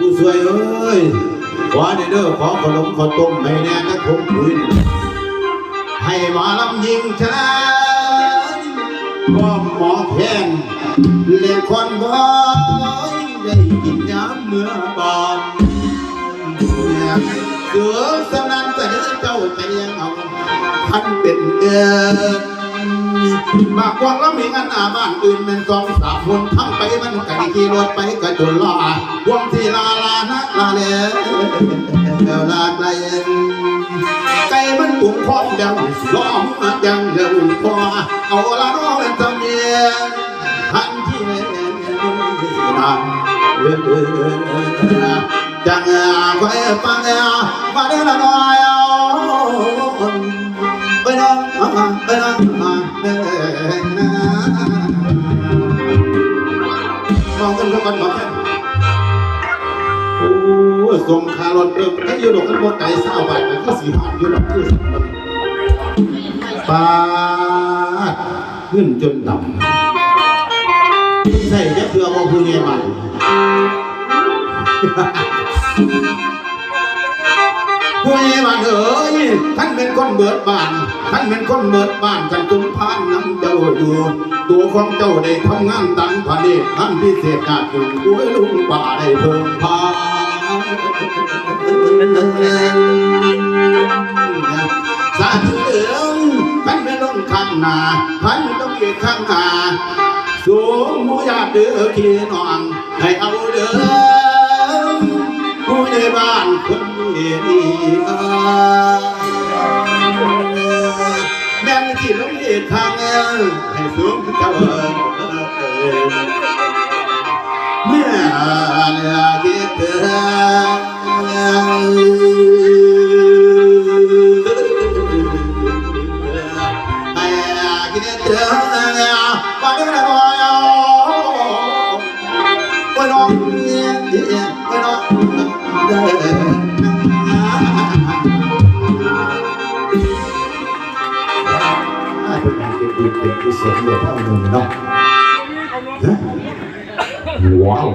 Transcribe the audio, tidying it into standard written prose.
ผู้สวยเอ้ยขอเด้อขอขนมขอต้มให้แน่นะผมคุยให้หมอลำยิงชนะก็หมอแค้นเลี้ยงคนบ่ได้กินยามเมื่อบานเสือสนั่นจะเด้อเจ้าใจยังเอาพันเป็นมากกว่าแล้วมีงานบ้านอื่นเป็นกอง3 คนทั้งไปมันกันขี่รถไปกระจุนล้อวงที่ลานักลาเลลาไกลไก่มันบุกพร้อมยังล้อมยังเร็วพอเอาละน้องเป็นจำเนียงทันที่นั่งจังไว้ฟังมาเดินน้อยไปน้องไปน้องเดินมองกันกันบอกแค่โอ้สมคารถเริ่มให้ยูโรกันบนไก่เศร้าไปมันก็สีหอมยูโรคือปาขึ้นจนดำใส่แค่เพื่อมองผู้เงี้ยมันผู้ใหญ่บ้านเอ๋ยท่านเป็นคนเบิดบ้านท่านเป็นคนเบิดบ้านกันจุ่มพานน้ำเจ้าอยู่ตัวของเจ้าได้ทำงานตั้งพระเนตรท่านพิเศษการถึงด้วยลุงป่าได้เพิ่มพาสาธุเอ๋ยท่านไม่ต้องข้างหน้าท่านไม่ต้องเอียงข้างหน้าสูงมูยาเดือขี้นอนให้เอาเด้อผู้ในบ้านคนนี้แม่ที่ลงเอกทางให้สูงเจ้าเมื่อคิดถึงคิดถึงมาเดินมาไปน้องไปน้องเดินเป็นกุศลเดี๋ยวเท่านึงเนาะว้าว